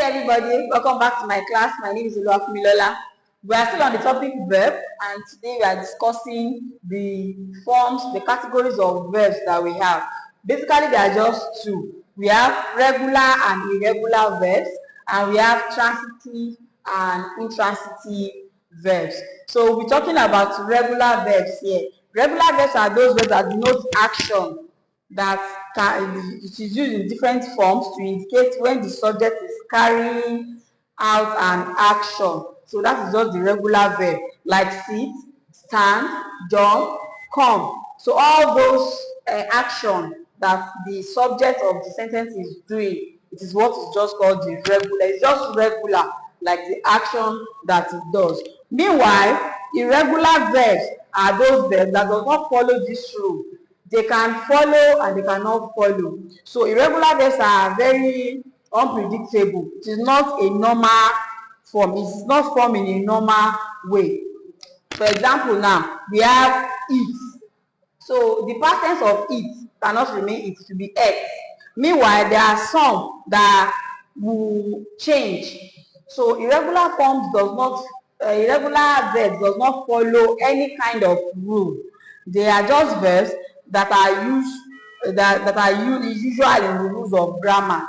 everybody, welcome back to my class. My name is Oluwafumilola. We are still on the topic verb, and today we are discussing the forms, the categories of verbs that we have. Basically, there are just two. We have regular and irregular verbs, and we have transitive and intransitive verbs. So we'll be talking about regular verbs here. Regular verbs are those verbs that denote action it is used in different forms to indicate when the subject is carrying out an action. So that is just the regular verb, like sit, stand, jump, come. So all those action that the subject of the sentence is doing, it is what is just called the regular. It's just regular, like the action that it does. Meanwhile, irregular verbs are those verbs that do not follow this rule. They can follow and they cannot follow. So irregular verbs are very unpredictable. It is not a normal form. It is not formed in a normal way. For example, now we have eat. So the past tense of eat cannot remain it to be ate. Meanwhile, there are some that will change. So irregular verbs does not follow any kind of rule. They are just verbs that are used usually in the rules of grammar.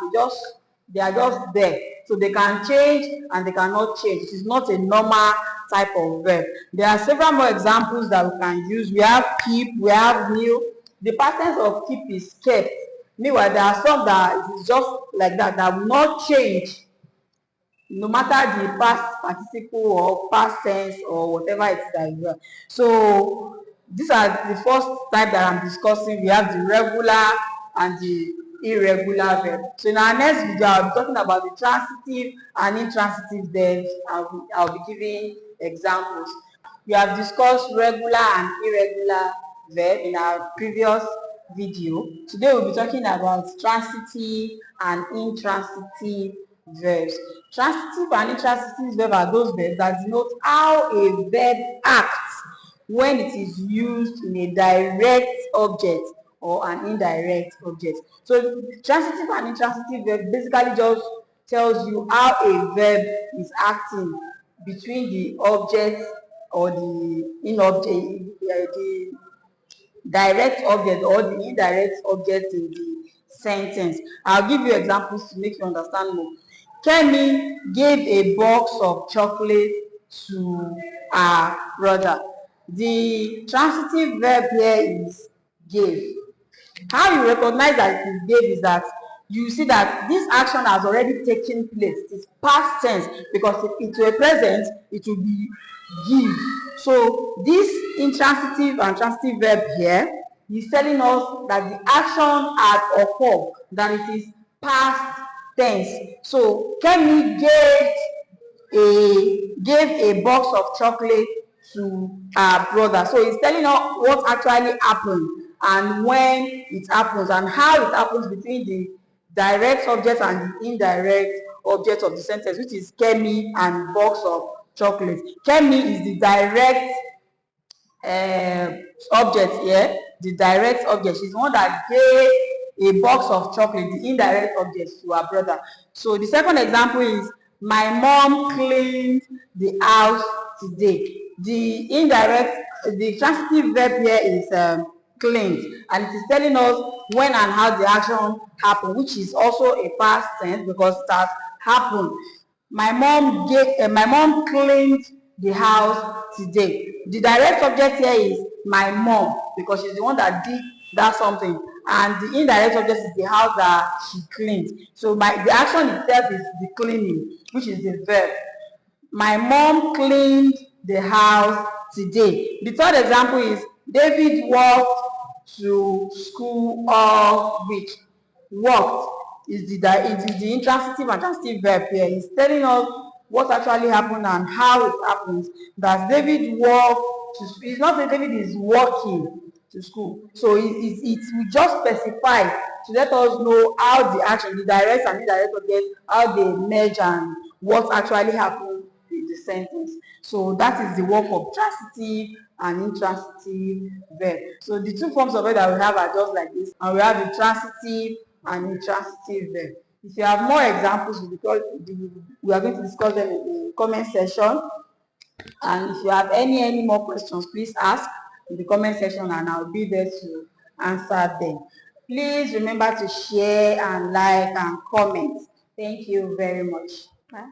They are just there. So they can change and they cannot change. It is not a normal type of verb. There are several more examples that we can use. We have keep, we have kneel. The past tense of keep is kept. Meanwhile, there are some that it is just like that will not change no matter the past participle or past tense or whatever it is that you are. So these are the first type that I'm discussing. We have the regular and the irregular verb. So in our next video, I'll be talking about the transitive and intransitive verbs. I'll be giving examples. We have discussed regular and irregular verb in our previous video. Today we'll be talking about transitive and intransitive verbs. Transitive and intransitive verbs are those verbs that denote how a verb acts when it is used in a direct object or an indirect object. So transitive and intransitive verb basically just tells you how a verb is acting between the object or the direct object or the indirect object in the sentence. I'll give you examples to make you understand more. Kemi gave a box of chocolate to her brother. The transitive verb here is gave. How you recognize that it is gave is that you see that this action has already taken place. It is past tense because if it were present, it will be give. So this intransitive and transitive verb here is telling us that the action has occurred, that it is past tense. So Kemi gave a box of chocolate to her brother. So it's telling us what actually happened and when it happens and how it happens between the direct subject and the indirect object of the sentence, which is Kemi and box of chocolate. Kemi is the direct object here, the direct object. She's the one that gave a box of chocolate, the indirect object, to her brother. So the second example is my mom cleaned the house today. The transitive verb here is cleaned, and it is telling us when and how the action happened, which is also a past tense because it has happened. My mom cleaned the house today. The direct object here is my mom because she's the one that did that something, and the indirect object is the house that she cleaned. So the action itself is the cleaning, which is the verb. My mom cleaned the house today. The third example is David walked to school all week. Walked is the intransitive and transitive verb here. It's telling us what actually happened and how it happens. That David walked to school. It's not that David is walking to school. So it will just specify to let us know how the action, the direct and indirect object, how they merge and what actually happened in the sentence. So that is the work of transitive and intransitive verb. So the two forms of verb that we have are just like this, and we have the transitive and intransitive verb. If you have more examples, we are going to discuss them in the comment section. And if you have any more questions, please ask in the comment section and I'll be there to answer them. Please remember to share and like and comment. Thank you very much. Bye.